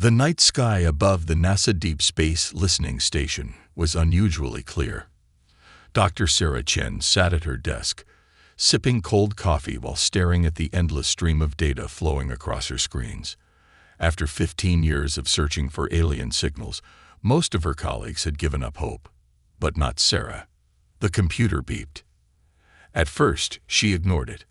The night sky above the NASA Deep Space Listening Station was unusually clear. Dr. Sarah Chen sat at her desk, sipping cold coffee while staring at the endless stream of data flowing across her screens. After 15 years of searching for alien signals, most of her colleagues had given up hope. But not Sarah. The computer beeped. At first, she ignored it.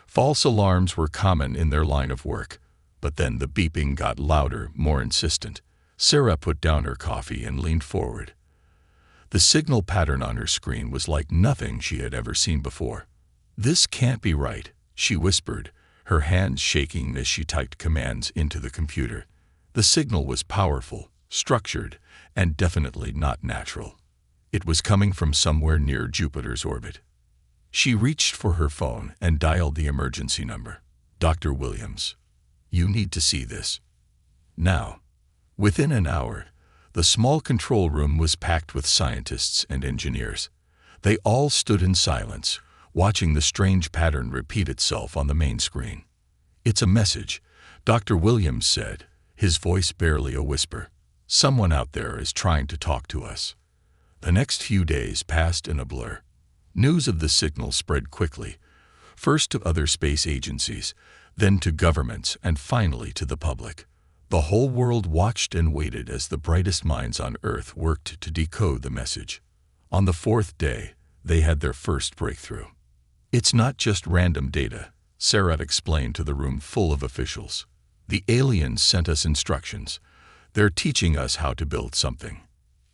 False alarms were common in their line of work. But then the beeping got louder, more insistent. Sarah put down her coffee and leaned forward. The signal pattern on her screen was like nothing she had ever seen before. "This can't be right," she whispered, her hands shaking as she typed commands into the computer. The signal was powerful, structured, and definitely not natural. It was coming from somewhere near Jupiter's orbit. She reached for her phone and dialed the emergency number. "Dr. Williams, you need to see this now." Within an hour, the small control room was packed with scientists and engineers. They all stood in silence, watching the strange pattern repeat itself on the main screen. "It's a message," Dr. Williams said, his voice barely a whisper. "Someone out there is trying to talk to us." The next few days passed in a blur. News of the signal spread quickly, first to other space agencies, then to governments, and finally to the public. The whole world watched and waited as the brightest minds on Earth worked to decode the message. On the fourth day, they had their first breakthrough. "It's not just random data," Sarah explained to the room full of officials. "The aliens sent us instructions. They're teaching us how to build something."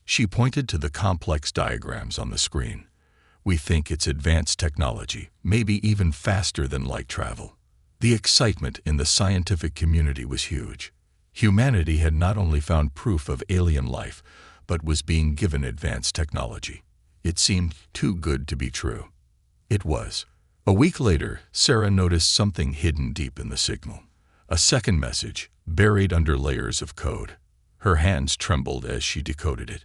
She pointed to the complex diagrams on the screen. "We think it's advanced technology, maybe even faster than light travel." The excitement in the scientific community was huge. Humanity had not only found proof of alien life, but was being given advanced technology. It seemed too good to be true. It was. A week later, Sarah noticed something hidden deep in the signal. A second message, buried under layers of code. Her hands trembled as she decoded it.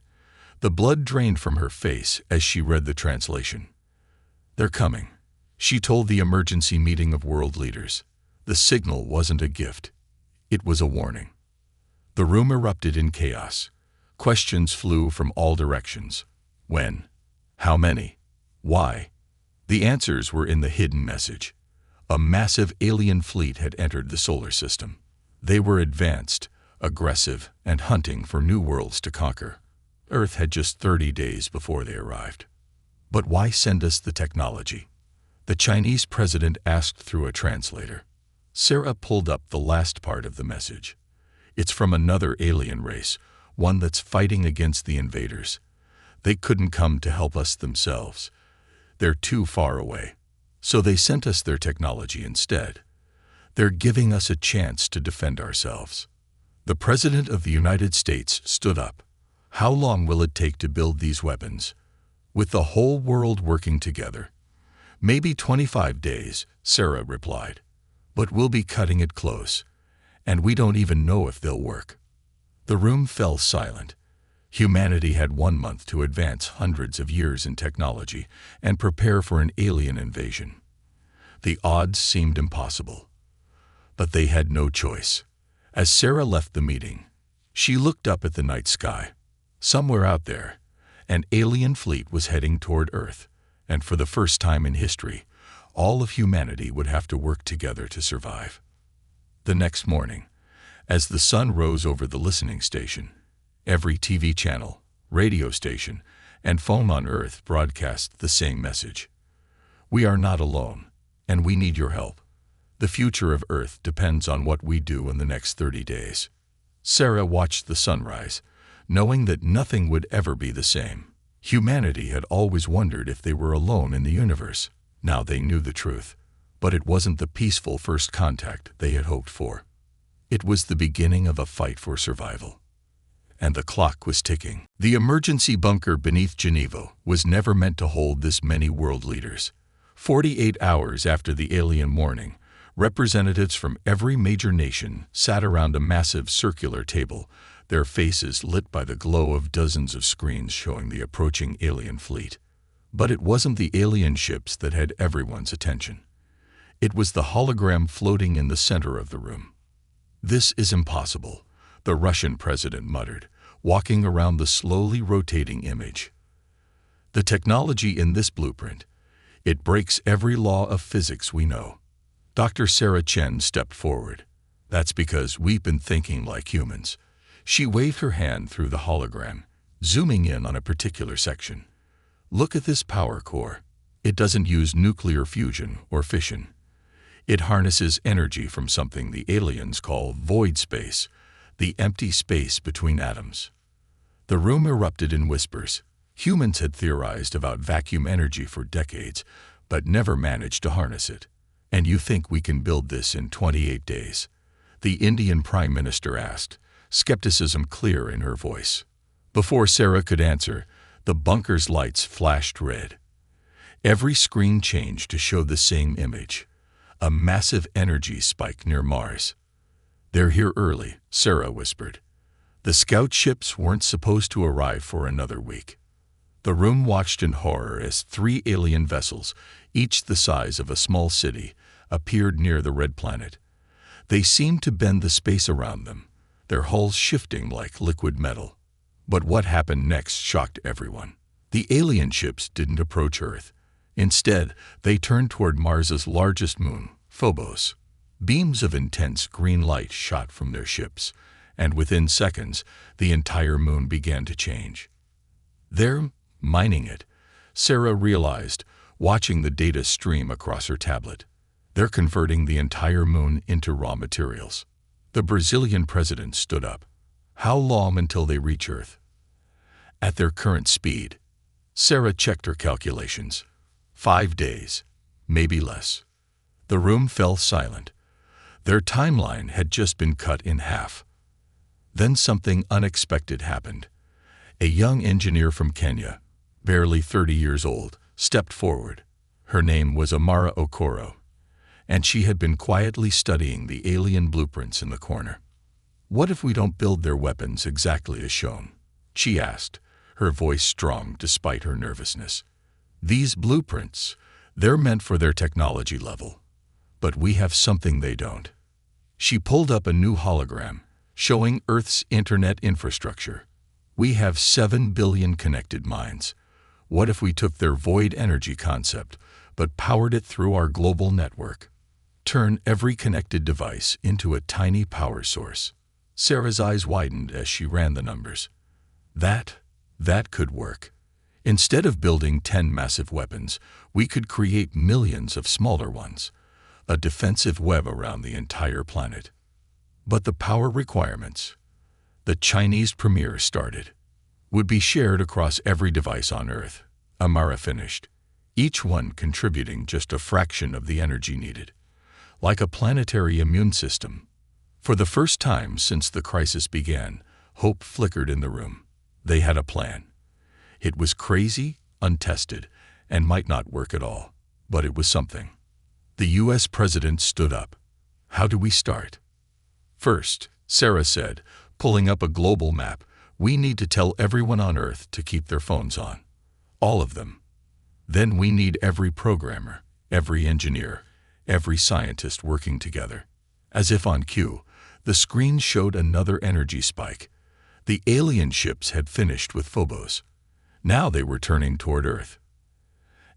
The blood drained from her face as she read the translation. "They're coming," she told the emergency meeting of world leaders. The signal wasn't a gift. It was a warning. The room erupted in chaos. Questions flew from all directions. When? How many? Why? The answers were in the hidden message. A massive alien fleet had entered the solar system. They were advanced, aggressive, and hunting for new worlds to conquer. Earth had just 30 days before they arrived. But why send us the technology? The Chinese president asked through a translator. Sarah pulled up the last part of the message. "It's from another alien race, one that's fighting against the invaders. They couldn't come to help us themselves. They're too far away. So they sent us their technology instead. They're giving us a chance to defend ourselves." The President of the United States stood up. "How long will it take to build these weapons? With the whole world working together?" "Maybe 25 days, Sarah replied. "But we'll be cutting it close, and we don't even know if they'll work." The room fell silent. Humanity had 1 month to advance hundreds of years in technology and prepare for an alien invasion. The odds seemed impossible. But they had no choice. As Sarah left the meeting, she looked up at the night sky. Somewhere out there, an alien fleet was heading toward Earth, and for the first time in history, all of humanity would have to work together to survive. The next morning, as the sun rose over the listening station, every TV channel, radio station, and phone on Earth broadcast the same message. "We are not alone, and we need your help. The future of Earth depends on what we do in the next 30 days." Sarah watched the sunrise, knowing that nothing would ever be the same. Humanity had always wondered if they were alone in the universe. Now they knew the truth, but it wasn't the peaceful first contact they had hoped for. It was the beginning of a fight for survival. And the clock was ticking. The emergency bunker beneath Geneva was never meant to hold this many world leaders. 48 hours after the alien warning, representatives from every major nation sat around a massive circular table, their faces lit by the glow of dozens of screens showing the approaching alien fleet. But it wasn't the alien ships that had everyone's attention. It was the hologram floating in the center of the room. "This is impossible," the Russian president muttered, walking around the slowly rotating image. The technology in this blueprint, it breaks every law of physics we know. Dr. Sarah Chen stepped forward. That's because we've been thinking like humans. She waved her hand through the hologram, zooming in on a particular section. Look at this power core. It doesn't use nuclear fusion or fission. It harnesses energy from something the aliens call void space, the empty space between atoms. The room erupted in whispers. Humans had theorized about vacuum energy for decades, but never managed to harness it. And you think we can build this in 28 days? The Indian Prime Minister asked, skepticism clear in her voice. Before Sarah could answer, the bunker's lights flashed red. Every screen changed to show the same image, a massive energy spike near Mars. They're here early, Sarah whispered. The scout ships weren't supposed to arrive for another week. The room watched in horror as 3 alien vessels, each the size of a small city, appeared near the red planet. They seemed to bend the space around them, their hulls shifting like liquid metal. But what happened next shocked everyone. The alien ships didn't approach Earth. Instead, they turned toward Mars's largest moon, Phobos. Beams of intense green light shot from their ships, and within seconds, the entire moon began to change. They're mining it, Sarah realized, watching the data stream across her tablet. They're converting the entire moon into raw materials. The Brazilian president stood up. How long until they reach Earth? At their current speed. Sarah checked her calculations. 5 days, maybe less. The room fell silent. Their timeline had just been cut in half. Then something unexpected happened. A young engineer from Kenya, barely 30 years old, stepped forward. Her name was Amara Okoro, and she had been quietly studying the alien blueprints in the corner. What if we don't build their weapons exactly as shown? She asked, her voice strong despite her nervousness. These blueprints, they're meant for their technology level, but we have something they don't. She pulled up a new hologram, showing Earth's internet infrastructure. We have 7 billion connected minds. What if we took their void energy concept, but powered it through our global network? Turn every connected device into a tiny power source. Sarah's eyes widened as she ran the numbers. That could work. Instead of building 10 massive weapons, we could create millions of smaller ones, a defensive web around the entire planet. But the power requirements, the Chinese premiere started, would be shared across every device on Earth, Amara finished, each one contributing just a fraction of the energy needed, like a planetary immune system. For the first time since the crisis began, hope flickered in the room. They had a plan. It was crazy, untested, and might not work at all, but it was something. The U.S. president stood up. How do we start? First, Sarah said, pulling up a global map, we need to tell everyone on Earth to keep their phones on. All of them. Then we need every programmer, every engineer, every scientist working together. As if on cue, the screen showed another energy spike. The alien ships had finished with Phobos. Now they were turning toward Earth.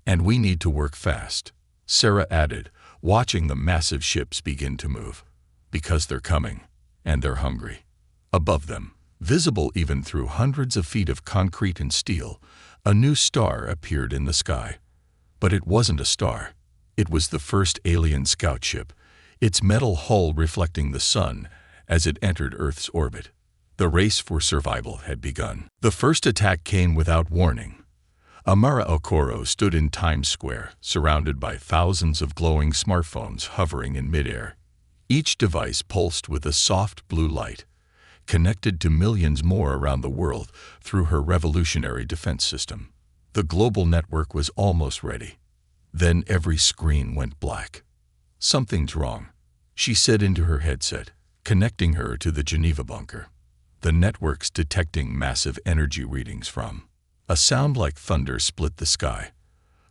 And we need to work fast, Sarah added, watching the massive ships begin to move. Because they're coming, and they're hungry. Above them, visible even through hundreds of feet of concrete and steel, a new star appeared in the sky. But it wasn't a star. It was the first alien scout ship, its metal hull reflecting the sun as it entered Earth's orbit. The race for survival had begun. The first attack came without warning. Amara Okoro stood in Times Square, surrounded by thousands of glowing smartphones hovering in midair. Each device pulsed with a soft blue light, connected to millions more around the world through her revolutionary defense system. The global network was almost ready. Then every screen went black. Something's wrong, she said into her headset, connecting her to the Geneva bunker. The network's detecting massive energy readings from. A sound like thunder split the sky.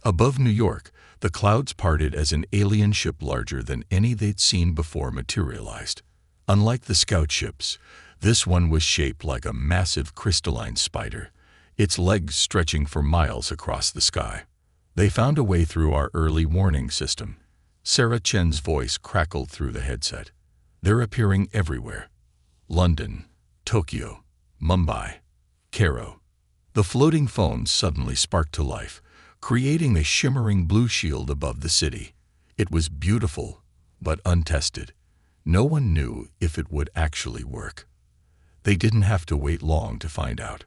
Above New York, the clouds parted as an alien ship larger than any they'd seen before materialized. Unlike the scout ships, This one was shaped like a massive crystalline spider, its legs stretching for miles across the sky. They found a way through our early warning system. Sarah Chen's voice crackled through the headset. They're appearing everywhere. London, Tokyo, Mumbai, Cairo. The floating phones suddenly sparked to life, creating a shimmering blue shield above the city. It was beautiful, but untested. No one knew if it would actually work. They didn't have to wait long to find out.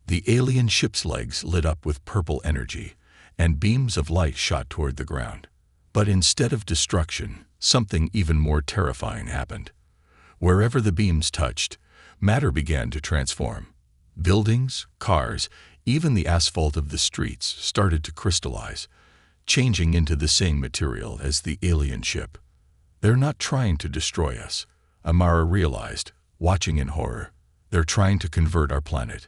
The alien ship's legs lit up with purple energy, and beams of light shot toward the ground. But instead of destruction, something even more terrifying happened. Wherever the beams touched, matter began to transform. Buildings, cars, even the asphalt of the streets started to crystallize, changing into the same material as the alien ship. They're not trying to destroy us, Amara realized, watching in horror. They're trying to convert our planet.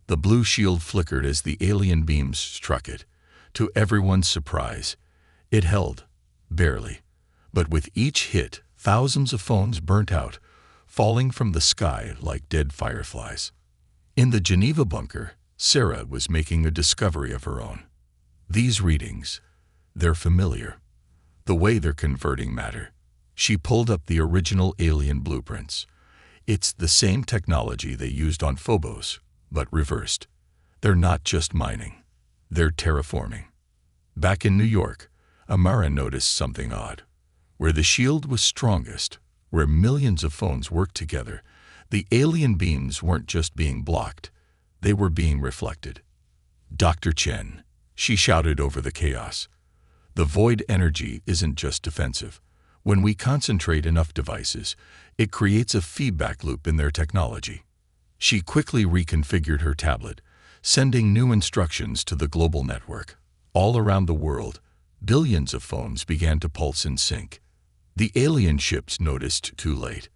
The blue shield flickered as the alien beams struck it. To everyone's surprise, it held, barely. But with each hit, thousands of phones burnt out, falling from the sky like dead fireflies. In the Geneva bunker, Sarah was making a discovery of her own. These readings, they're familiar. The way they're converting matter. She pulled up the original alien blueprints. It's the same technology they used on Phobos, but reversed. They're not just mining. They're terraforming. Back in New York, Amara noticed something odd. Where the shield was strongest, where millions of phones worked together, the alien beams weren't just being blocked, they were being reflected. Dr. Chen, she shouted over the chaos. The void energy isn't just defensive. When we concentrate enough devices, it creates a feedback loop in their technology. She quickly reconfigured her tablet, sending new instructions to the global network. All around the world, billions of phones began to pulse in sync. The alien ships noticed too late.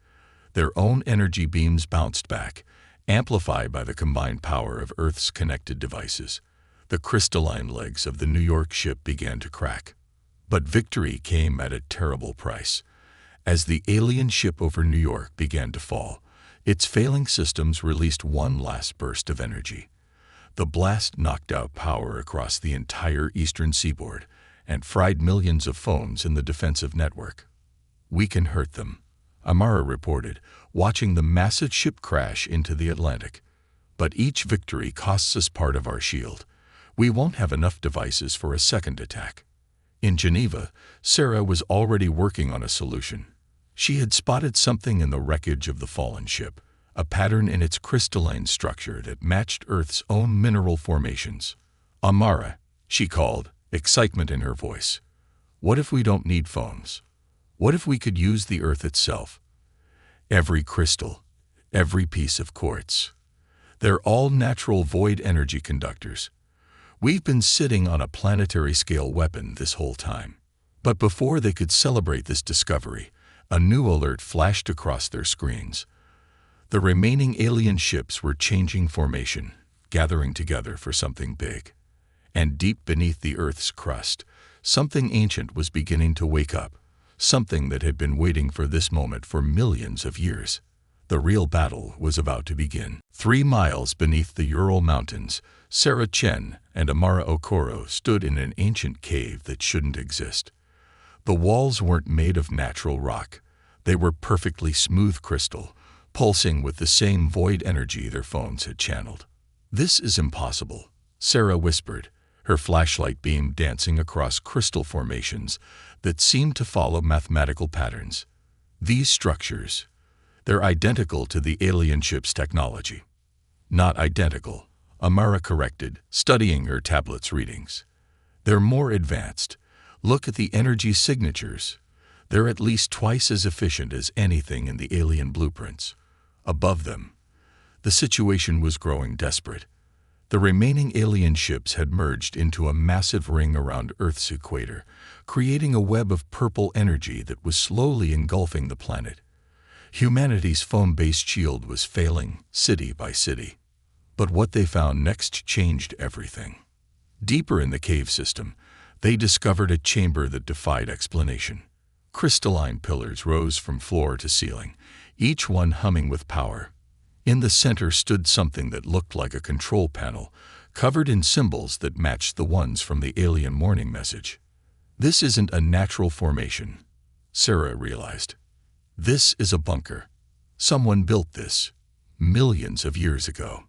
Their own energy beams bounced back, amplified by the combined power of Earth's connected devices. The crystalline legs of the New York ship began to crack. But victory came at a terrible price. As the alien ship over New York began to fall, its failing systems released one last burst of energy. The blast knocked out power across the entire eastern seaboard and fried millions of phones in the defensive network. We can hurt them, Amara reported, watching the massive ship crash into the Atlantic. But each victory costs us part of our shield. We won't have enough devices for a second attack. In Geneva, Sarah was already working on a solution. She had spotted something in the wreckage of the fallen ship, a pattern in its crystalline structure that matched Earth's own mineral formations. Amara, she called, excitement in her voice. What if we don't need phones? What if we could use the Earth itself? Every crystal, every piece of quartz. They're all natural void energy conductors. We've been sitting on a planetary-scale weapon this whole time. But before they could celebrate this discovery, a new alert flashed across their screens. The remaining alien ships were changing formation, gathering together for something big. And deep beneath the Earth's crust, something ancient was beginning to wake up, something that had been waiting for this moment for millions of years. The real battle was about to begin. 3 miles beneath the Ural Mountains, Sarah Chen and Amara Okoro stood in an ancient cave that shouldn't exist. The walls weren't made of natural rock. They were perfectly smooth crystal, pulsing with the same void energy their phones had channeled. "This is impossible," Sarah whispered, her flashlight beam dancing across crystal formations that seemed to follow mathematical patterns. "These structures, they're identical to the alien ship's technology." "Not identical," Amara corrected, studying her tablet's readings. "They're more advanced. Look at the energy signatures. They're at least twice as efficient as anything in the alien blueprints." Above them, the situation was growing desperate. The remaining alien ships had merged into a massive ring around Earth's equator, creating a web of purple energy that was slowly engulfing the planet. Humanity's foam-based shield was failing, city by city. But what they found next changed everything. Deeper in the cave system, they discovered a chamber that defied explanation. Crystalline pillars rose from floor to ceiling, each one humming with power. In the center stood something that looked like a control panel, covered in symbols that matched the ones from the alien warning message. This isn't a natural formation, Sarah realized. This is a bunker. Someone built this millions of years ago.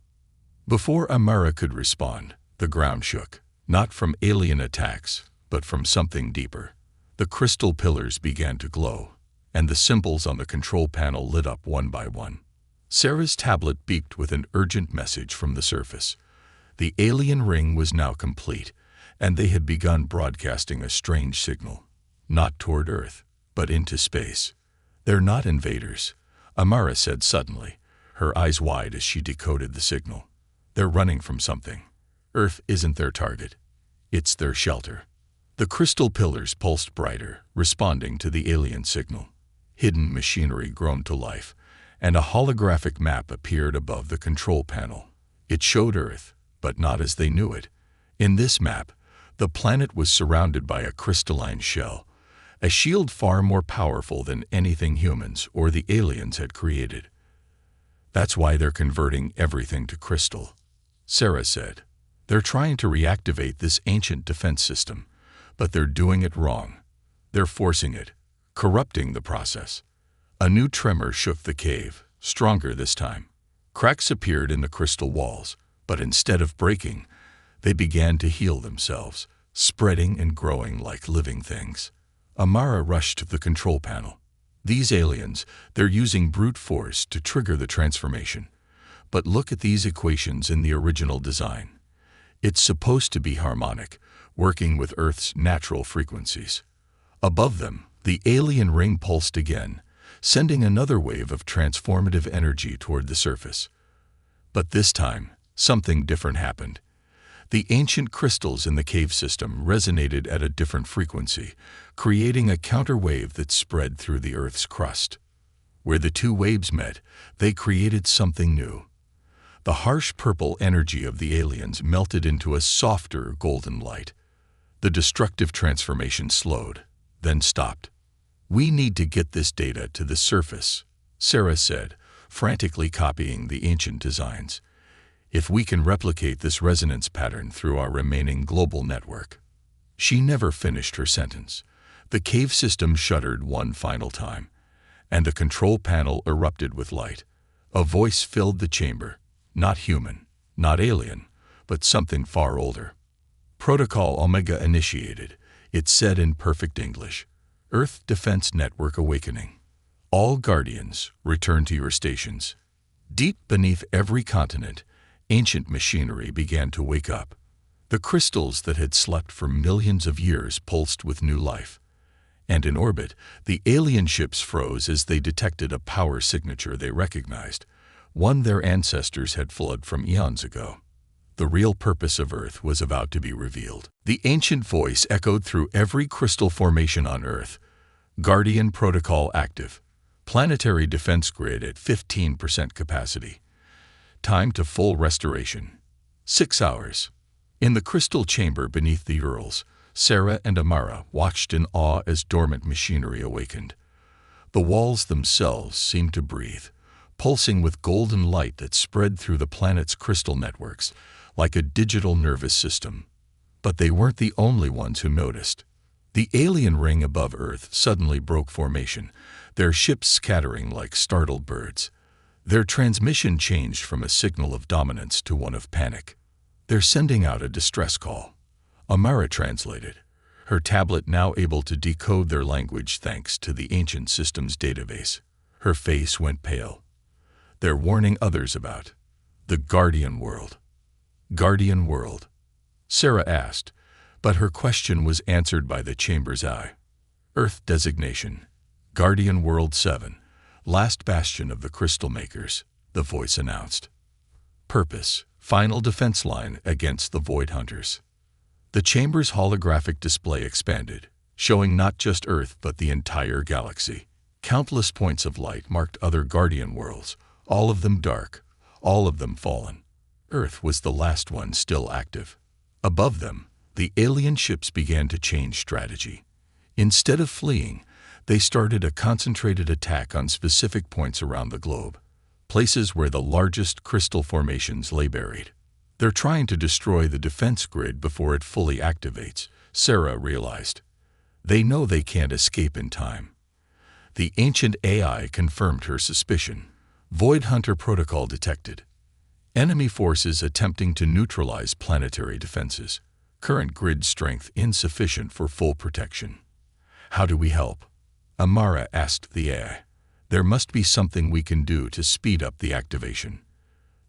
Before Amara could respond, the ground shook, not from alien attacks, but from something deeper. The crystal pillars began to glow, and the symbols on the control panel lit up one by one. Sarah's tablet beeped with an urgent message from the surface. The alien ring was now complete, and they had begun broadcasting a strange signal, not toward Earth, but into space. "They're not invaders," Amara said suddenly, her eyes wide as she decoded the signal. "They're running from something. Earth isn't their target. It's their shelter." The crystal pillars pulsed brighter, responding to the alien signal. Hidden machinery groaned to life, and a holographic map appeared above the control panel. It showed Earth, but not as they knew it. In this map, the planet was surrounded by a crystalline shell, a shield far more powerful than anything humans or the aliens had created. "That's why they're converting everything to crystal," Sarah said. "They're trying to reactivate this ancient defense system, but they're doing it wrong. They're forcing it, corrupting the process." A new tremor shook the cave, stronger this time. Cracks appeared in the crystal walls, but instead of breaking, they began to heal themselves, spreading and growing like living things. Amara rushed to the control panel. "These aliens, they're using brute force to trigger the transformation. But look at these equations in the original design. It's supposed to be harmonic, working with Earth's natural frequencies." Above them, the alien ring pulsed again, sending another wave of transformative energy toward the surface. But this time, something different happened. The ancient crystals in the cave system resonated at a different frequency, creating a counterwave that spread through the Earth's crust. Where the two waves met, they created something new. The harsh purple energy of the aliens melted into a softer golden light. The destructive transformation slowed, then stopped. "We need to get this data to the surface," Sarah said, frantically copying the ancient designs. "If we can replicate this resonance pattern through our remaining global network." She never finished her sentence. The cave system shuddered one final time, and the control panel erupted with light. A voice filled the chamber, not human, not alien, but something far older. "Protocol Omega initiated," it said in perfect English. "Earth Defense Network awakening. All Guardians, return to your stations." Deep beneath every continent, ancient machinery began to wake up. The crystals that had slept for millions of years pulsed with new life. And in orbit, the alien ships froze as they detected a power signature they recognized, one their ancestors had fled from eons ago. The real purpose of Earth was about to be revealed. The ancient voice echoed through every crystal formation on Earth. "Guardian protocol active. Planetary defense grid at 15% capacity. Time to full restoration. 6 hours." In the crystal chamber beneath the Urals, Sarah and Amara watched in awe as dormant machinery awakened. The walls themselves seemed to breathe, pulsing with golden light that spread through the planet's crystal networks, like a digital nervous system. But they weren't the only ones who noticed. The alien ring above Earth suddenly broke formation, their ships scattering like startled birds. Their transmission changed from a signal of dominance to one of panic. "They're sending out a distress call," Amara translated, her tablet now able to decode their language thanks to the ancient system's database. Her face went pale. "They're warning others about the Guardian World." "Guardian World?" Sarah asked, but her question was answered by the chamber's eye. "Earth designation, Guardian World 7, last bastion of the Crystal Makers," the voice announced. "Purpose, final defense line against the Void Hunters." The chamber's holographic display expanded, showing not just Earth but the entire galaxy. Countless points of light marked other Guardian worlds, all of them dark, all of them fallen. Earth was the last one still active. Above them, the alien ships began to change strategy. Instead of fleeing, they started a concentrated attack on specific points around the globe. places where the largest crystal formations lay buried. They're trying to destroy the defense grid before it fully activates, Sarah realized. They know they can't escape in time. The ancient AI confirmed her suspicion. Void Hunter protocol detected. Enemy forces attempting to neutralize planetary defenses. Current grid strength insufficient for full protection. How do we help? Amara asked the AI. There must be something we can do to speed up the activation.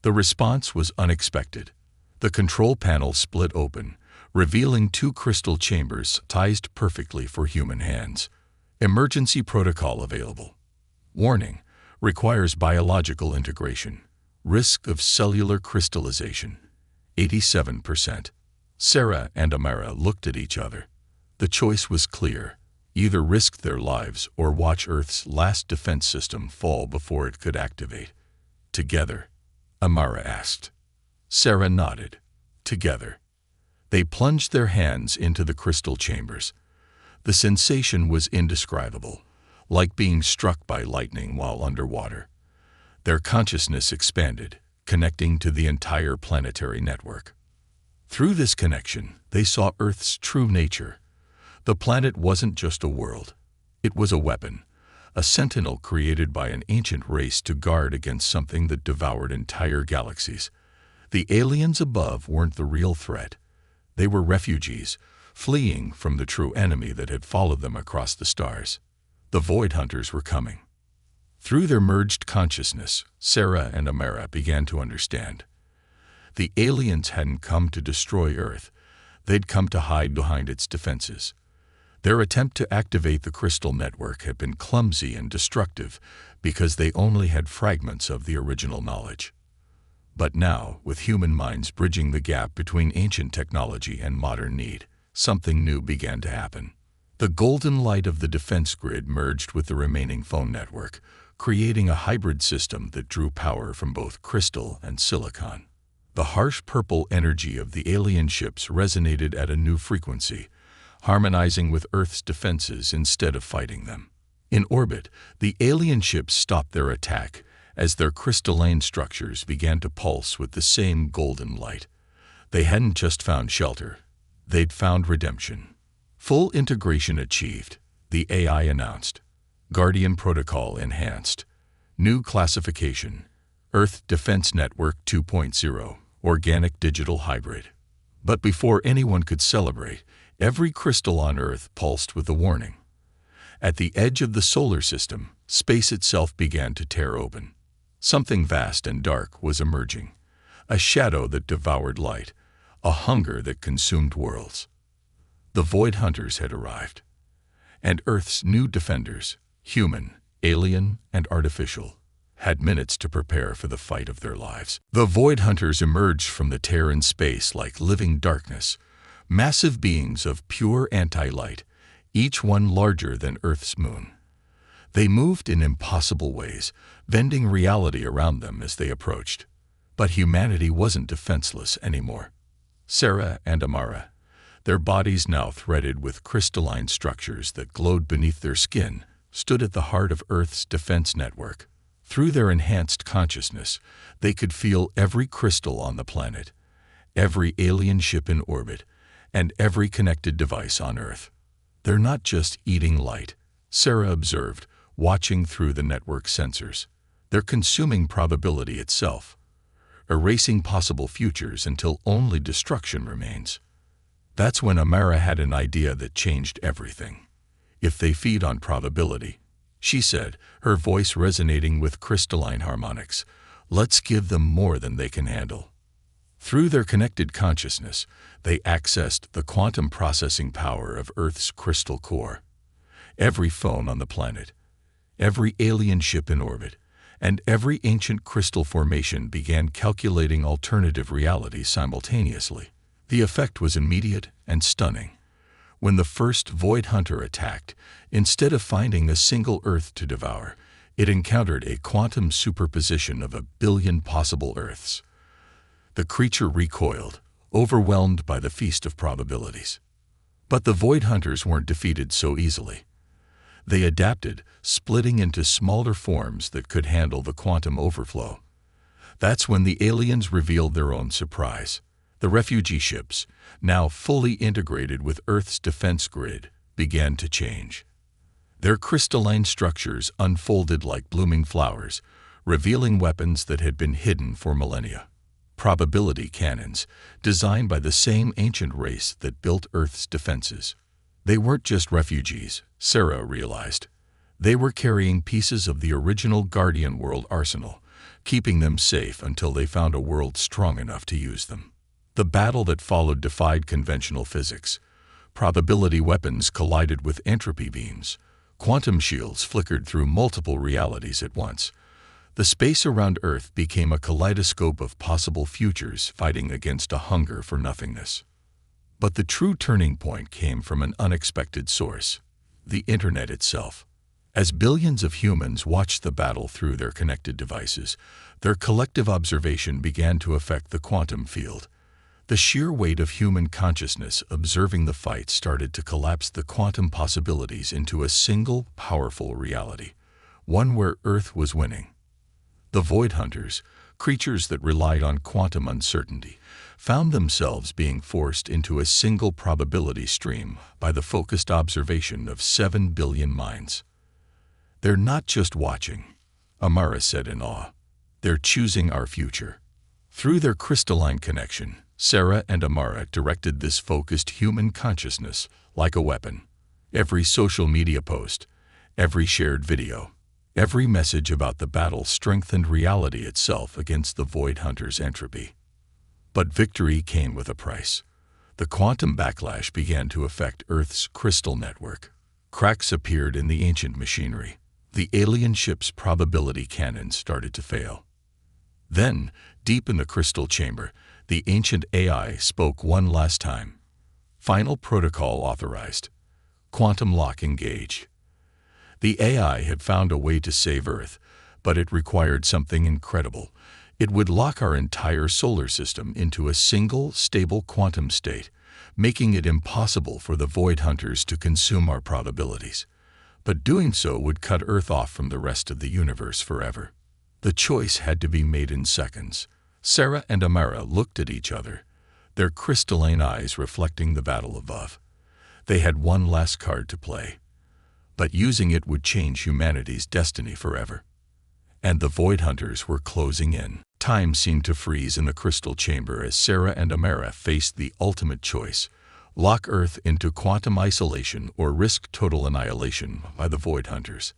The response was unexpected. The control panel split open, revealing two crystal chambers sized perfectly for human hands. Emergency protocol available. Warning: requires biological integration. Risk of cellular crystallization, 87%. Sarah and Amara looked at each other. The choice was clear. Either risk their lives or watch Earth's last defense system fall before it could activate. Together? Amara asked. Sarah nodded. Together. They plunged their hands into the crystal chambers. The sensation was indescribable, like being struck by lightning while underwater. Their consciousness expanded, connecting to the entire planetary network. Through this connection, they saw Earth's true nature. The planet wasn't just a world. It was a weapon, a sentinel created by an ancient race to guard against something that devoured entire galaxies. The aliens above weren't the real threat. They were refugees, fleeing from the true enemy that had followed them across the stars. The Void Hunters were coming. Through their merged consciousness, Sarah and Amara began to understand. The aliens hadn't come to destroy Earth. They'd come to hide behind its defenses. Their attempt to activate the crystal network had been clumsy and destructive because they only had fragments of the original knowledge. But now, with human minds bridging the gap between ancient technology and modern need, something new began to happen. The golden light of the defense grid merged with the remaining phone network, creating a hybrid system that drew power from both crystal and silicon. The harsh purple energy of the alien ships resonated at a new frequency, harmonizing with Earth's defenses instead of fighting them. In orbit, the alien ships stopped their attack as their crystalline structures began to pulse with the same golden light. They hadn't just found shelter, they'd found redemption. Full integration achieved, the AI announced. Guardian Protocol enhanced. New classification. Earth Defense Network 2.0, Organic Digital Hybrid. But before anyone could celebrate, every crystal on Earth pulsed with a warning. At the edge of the solar system, space itself began to tear open. Something vast and dark was emerging. A shadow that devoured light. A hunger that consumed worlds. The Void Hunters had arrived. And Earth's new defenders, human, alien, and artificial, had minutes to prepare for the fight of their lives. The Void Hunters emerged from the tear in space like living darkness, massive beings of pure anti-light, each one larger than Earth's moon. They moved in impossible ways, bending reality around them as they approached. But humanity wasn't defenseless anymore. Sarah and Amara, their bodies now threaded with crystalline structures that glowed beneath their skin, stood at the heart of Earth's defense network. Through their enhanced consciousness, they could feel every crystal on the planet, every alien ship in orbit, and every connected device on Earth. They're not just eating light, Sarah observed, watching through the network sensors. They're consuming probability itself, erasing possible futures until only destruction remains. That's when Amara had an idea that changed everything. If they feed on probability, she said, her voice resonating with crystalline harmonics, let's give them more than they can handle. Through their connected consciousness, they accessed the quantum processing power of Earth's crystal core. Every phone on the planet, every alien ship in orbit, and every ancient crystal formation began calculating alternative realities simultaneously. The effect was immediate and stunning. When the first Void Hunter attacked, instead of finding a single Earth to devour, it encountered a quantum superposition of 1 billion possible Earths. The creature recoiled, overwhelmed by the feast of probabilities. But the Void Hunters weren't defeated so easily. They adapted, splitting into smaller forms that could handle the quantum overflow. That's when the aliens revealed their own surprise. The refugee ships, now fully integrated with Earth's defense grid, began to change. Their crystalline structures unfolded like blooming flowers, revealing weapons that had been hidden for millennia. Probability cannons, designed by the same ancient race that built Earth's defenses. They weren't just refugees, Sarah realized. They were carrying pieces of the original Guardian World arsenal, keeping them safe until they found a world strong enough to use them. The battle that followed defied conventional physics. Probability weapons collided with entropy beams. Quantum shields flickered through multiple realities at once. The space around Earth became a kaleidoscope of possible futures fighting against a hunger for nothingness. But the true turning point came from an unexpected source: the Internet itself. As billions of humans watched the battle through their connected devices, their collective observation began to affect the quantum field. The sheer weight of human consciousness observing the fight started to collapse the quantum possibilities into a single, powerful reality, one where Earth was winning. The Void Hunters, creatures that relied on quantum uncertainty, found themselves being forced into a single probability stream by the focused observation of 7 billion minds. "They're not just watching," Amara said in awe. "They're choosing our future." Through their crystalline connection, Sarah and Amara directed this focused human consciousness like a weapon. Every social media post, every shared video, every message about the battle strengthened reality itself against the Void Hunters' entropy. But victory came with a price. The quantum backlash began to affect Earth's crystal network. Cracks appeared in the ancient machinery. The alien ship's probability cannons started to fail. Then, deep in the crystal chamber, the ancient AI spoke one last time. Final protocol authorized. Quantum lock engaged. The AI had found a way to save Earth, but it required something incredible. It would lock our entire solar system into a single, stable quantum state, making it impossible for the Void Hunters to consume our probabilities. But doing so would cut Earth off from the rest of the universe forever. The choice had to be made in seconds. Sarah and Amara looked at each other, their crystalline eyes reflecting the battle above. They had one last card to play, but using it would change humanity's destiny forever. And the Void Hunters were closing in. Time seemed to freeze in the crystal chamber as Sarah and Amara faced the ultimate choice: lock Earth into quantum isolation or risk total annihilation by the Void Hunters.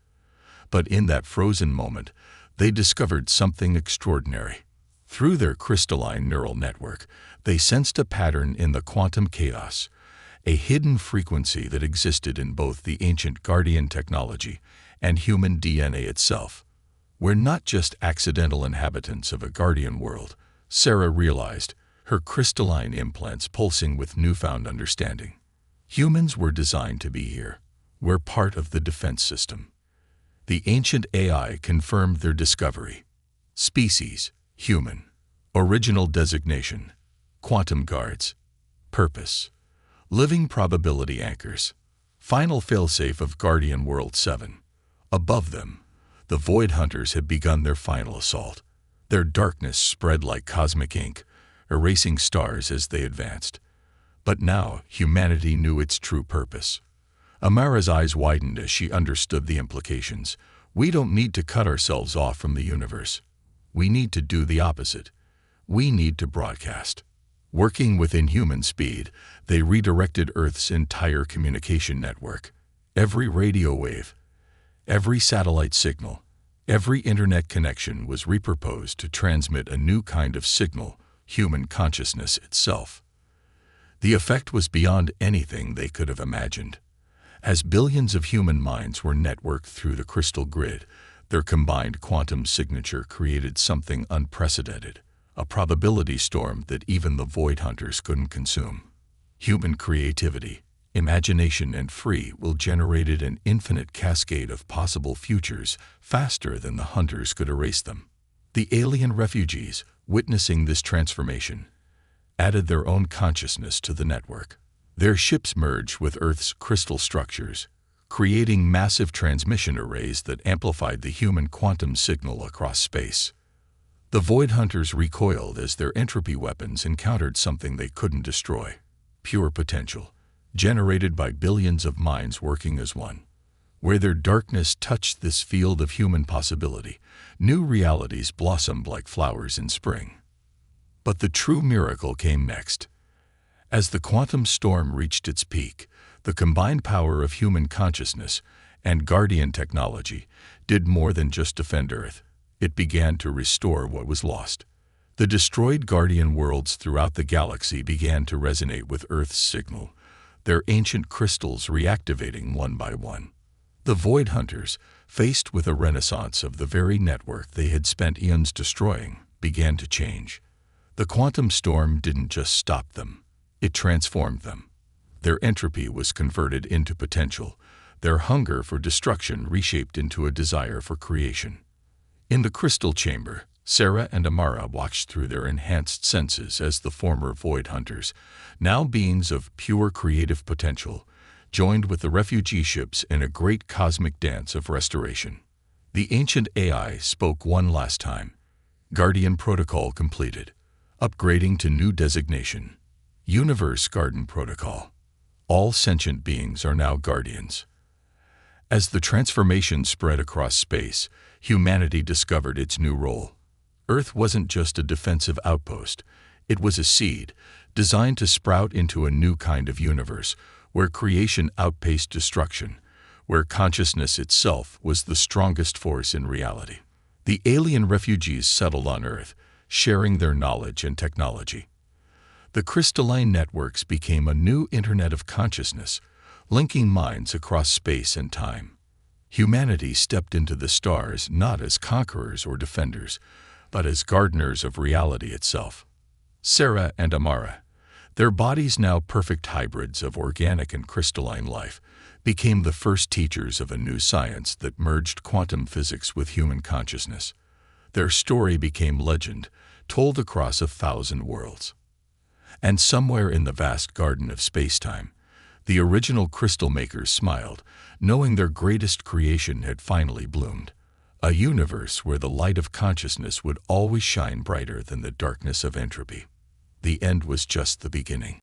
But in that frozen moment, they discovered something extraordinary. Through their crystalline neural network, they sensed a pattern in the quantum chaos, a hidden frequency that existed in both the ancient Guardian technology and human DNA itself. "We're not just accidental inhabitants of a Guardian world," Sarah realized, her crystalline implants pulsing with newfound understanding. "Humans were designed to be here. We're part of the defense system." The ancient AI confirmed their discovery. Species: human. Original designation: quantum guards. Purpose: living probability anchors. Final failsafe of Guardian World 7. Above them, the Void Hunters had begun their final assault. Their darkness spread like cosmic ink, erasing stars as they advanced. But now humanity knew its true purpose. Amara's eyes widened as she understood the implications. We don't need to cut ourselves off from the universe. We need to do the opposite. We need to broadcast. Working with inhuman speed, they redirected Earth's entire communication network. Every radio wave, every satellite signal, every internet connection was repurposed to transmit a new kind of signal: human consciousness itself. The effect was beyond anything they could have imagined. As billions of human minds were networked through the crystal grid, their combined quantum signature created something unprecedented, a probability storm that even the Void Hunters couldn't consume. Human creativity, imagination, and free will generated an infinite cascade of possible futures faster than the Hunters could erase them. The alien refugees, witnessing this transformation, added their own consciousness to the network. Their ships merged with Earth's crystal structures, creating massive transmission arrays that amplified the human quantum signal across space. The Void Hunters recoiled as their entropy weapons encountered something they couldn't destroy: pure potential, generated by billions of minds working as one. Where their darkness touched this field of human possibility, new realities blossomed like flowers in spring. But the true miracle came next. As the quantum storm reached its peak, the combined power of human consciousness and Guardian technology did more than just defend Earth. It began to restore what was lost. The destroyed Guardian worlds throughout the galaxy began to resonate with Earth's signal, their ancient crystals reactivating one by one. The Void Hunters, faced with a renaissance of the very network they had spent eons destroying, began to change. The quantum storm didn't just stop them, it transformed them. Their entropy was converted into potential, their hunger for destruction reshaped into a desire for creation. In the crystal chamber, Sarah and Amara watched through their enhanced senses as the former Void Hunters, now beings of pure creative potential, joined with the refugee ships in a great cosmic dance of restoration. The ancient AI spoke one last time. Guardian protocol completed. Upgrading to new designation. Universe Garden Protocol. All sentient beings are now guardians. As the transformation spread across space, humanity discovered its new role. Earth wasn't just a defensive outpost. It was a seed, designed to sprout into a new kind of universe, where creation outpaced destruction, where consciousness itself was the strongest force in reality. The alien refugees settled on Earth, sharing their knowledge and technology. The crystalline networks became a new internet of consciousness, linking minds across space and time. Humanity stepped into the stars not as conquerors or defenders, but as gardeners of reality itself. Sarah and Amara, their bodies now perfect hybrids of organic and crystalline life, became the first teachers of a new science that merged quantum physics with human consciousness. Their story became legend, told across 1,000 worlds. And somewhere in the vast garden of space-time, the original crystal makers smiled, knowing their greatest creation had finally bloomed. A universe where the light of consciousness would always shine brighter than the darkness of entropy. The end was just the beginning.